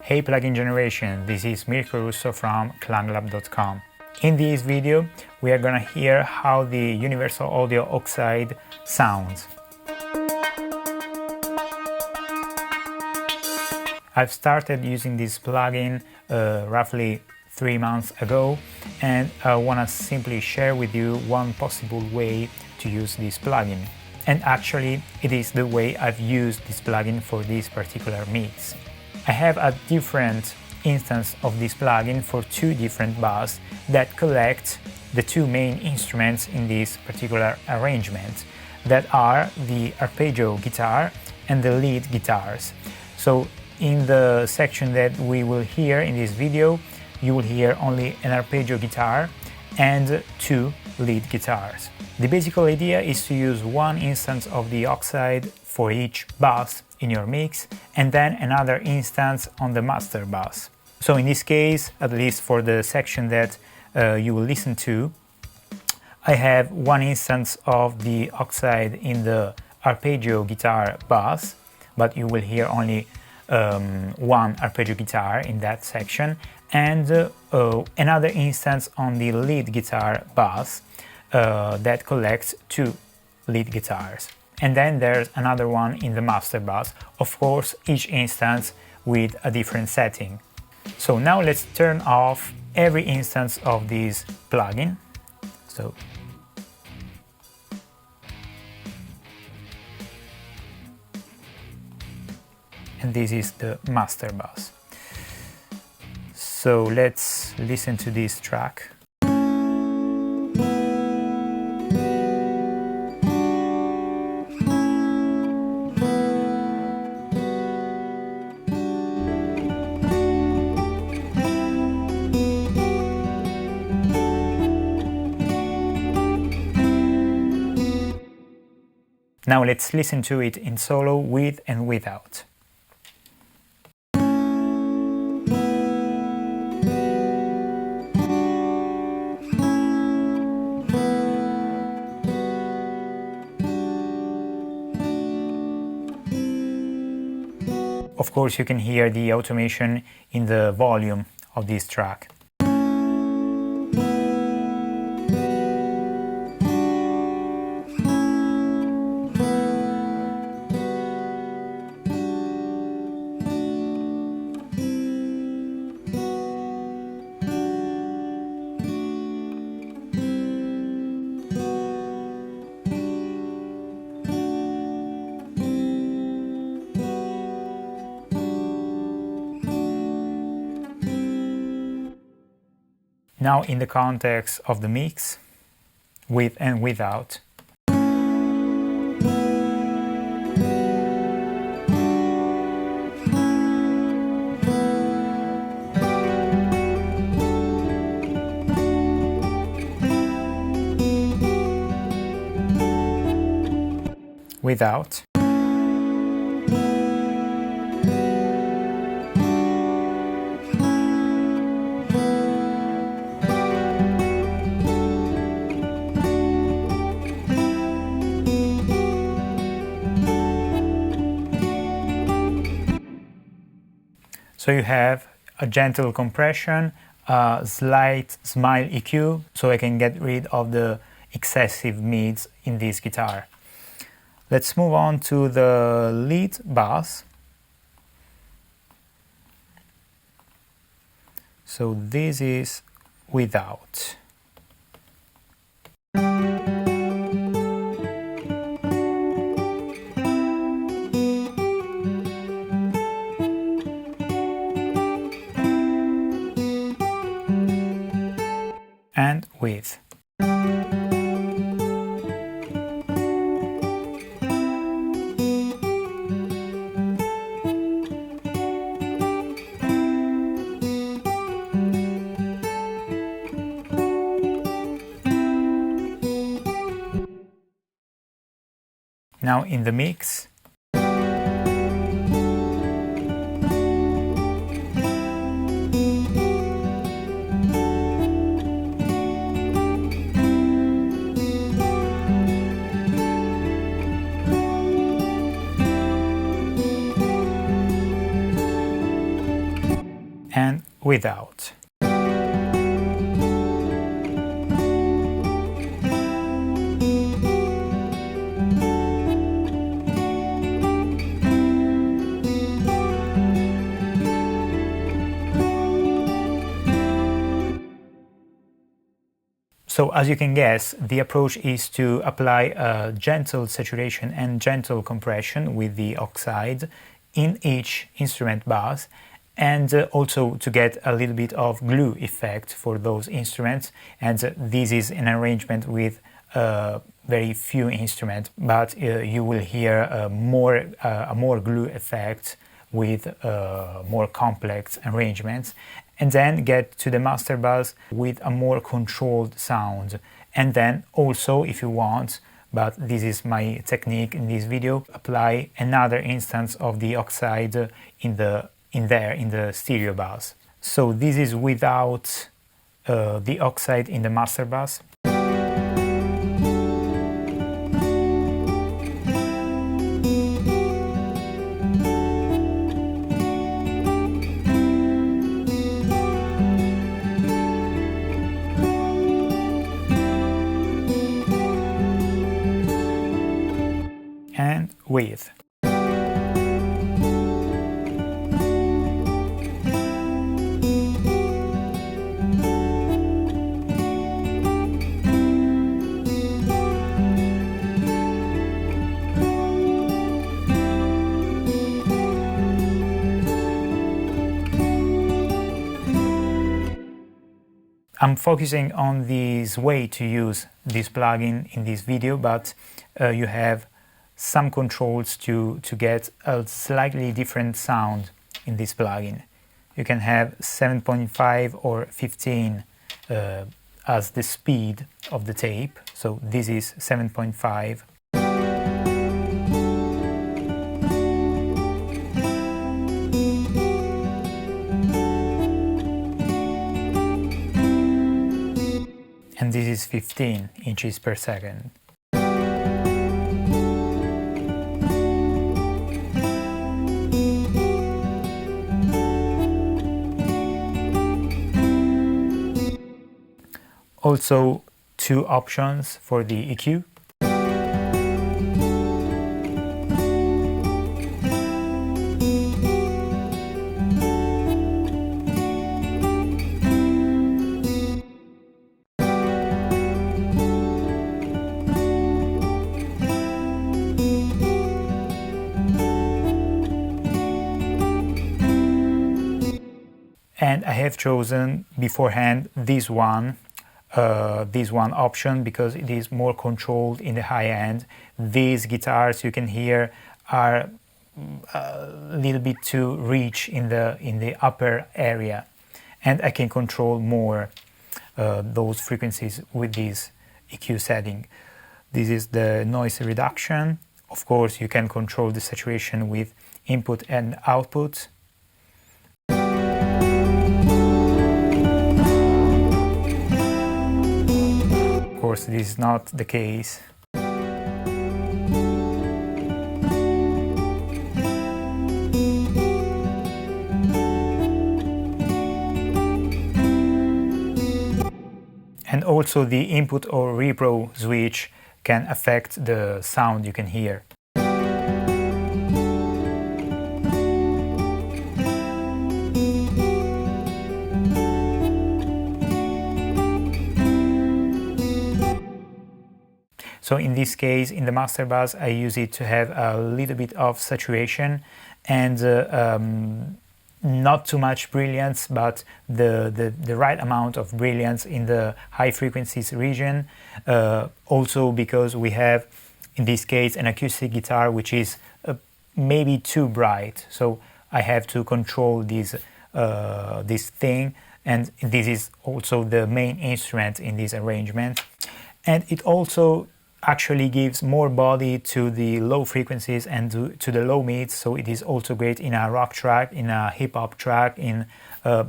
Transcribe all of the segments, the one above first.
Hey plugin generation, this is Mirko Russo from clanglab.com. In this video we are gonna hear how the Universal Audio Oxide sounds. I've started using this plugin roughly 3 months ago, and I wanna simply share with you one possible way to use this plugin. And actually it is the way I've used this plugin for this particular mix. I have a different instance of this plugin for two different bass that collect the two main instruments in this particular arrangement, that are the arpeggio guitar and the lead guitars. So in the section that we will hear in this video, you will hear only an arpeggio guitar and two lead guitars. The basic idea is to use one instance of the Oxide for each bass in your mix, and then another instance on the master bass. So in this case, at least for the section that you will listen to, I have one instance of the Oxide in the arpeggio guitar bass, but you will hear only one arpeggio guitar in that section, and another instance on the lead guitar bass that collects two lead guitars. And then there's another one in the master bass, of course each instance with a different setting. So now let's turn off every instance of this plugin. And this is the master bass. So let's listen to this track. Now let's listen to it in solo with and without. Of course, you can hear the automation in the volume of this track. Now in the context of the mix, with and without. Without. So you have a gentle compression, a slight smile EQ, so I can get rid of the excessive mids in this guitar. Let's move on to the lead bass. So this is without. And with. Now in the mix. and without. So as you can guess, the approach is to apply a gentle saturation and gentle compression with the oxide in each instrument bass, and also to get a little bit of glue effect for those instruments. And this is an arrangement with very few instruments, but you will hear a more glue effect with more complex arrangements, and then get to the master bass with a more controlled sound. And then also, if you want, but this is my technique in this video, apply another instance of the oxide in the stereo bass. So this is without the oxide in the master bass. And with. I'm focusing on this way to use this plugin in this video, but you have some controls to get a slightly different sound in this plugin. You can have 7.5 or 15 as the speed of the tape, so this is 7.5. And this is 15 inches per second. Also, two options for the EQ. And I have chosen beforehand this one option because it is more controlled in the high end. These guitars you can hear are a little bit too rich in the upper area, and I can control more those frequencies with this EQ setting. This is the noise reduction. Of course, you can control the saturation with input and output. Of course, this is not the case. And also the input or repro switch can affect the sound you can hear. So in this case, in the master bass, I use it to have a little bit of saturation and not too much brilliance, but the right amount of brilliance in the high frequencies region. Also because we have, in this case, an acoustic guitar which is maybe too bright. So I have to control this thing, and this is also the main instrument in this arrangement. And it also actually gives more body to the low frequencies and to the low mids, so it is also great in a rock track, in a hip-hop track, in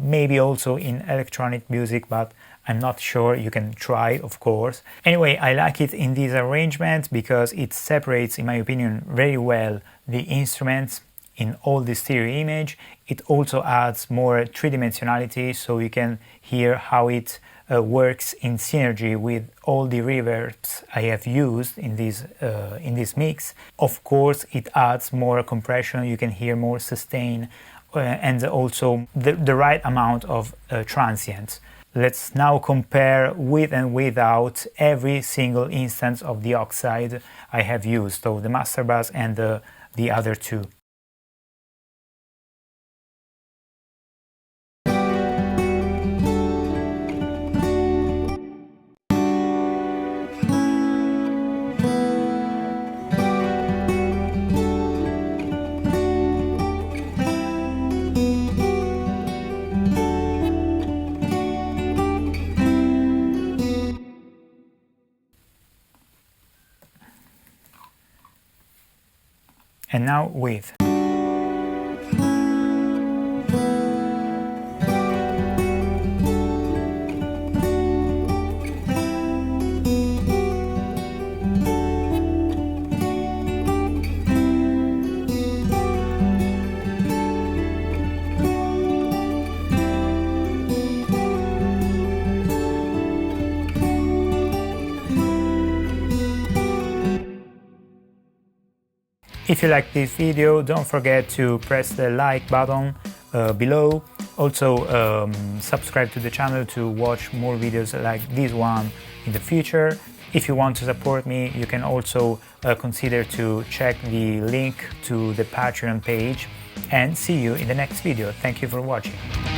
maybe also in electronic music, but I'm not sure. You can try, of course. Anyway, I like it in this arrangement because it separates, in my opinion, very well the instruments in all the stereo image. It also adds more three-dimensionality, so you can hear how it works in synergy with all the reverbs I have used in this mix. Of course, it adds more compression, you can hear more sustain, and also the right amount of transients. Let's now compare with and without every single instance of the Oxide I have used, so the master bass and the other two. And now with. If you like this video, don't forget to press the like button below. Also subscribe to the channel to watch more videos like this one in the future. If you want to support me, you can also consider to check the link to the Patreon page, and see you in the next video. Thank you for watching.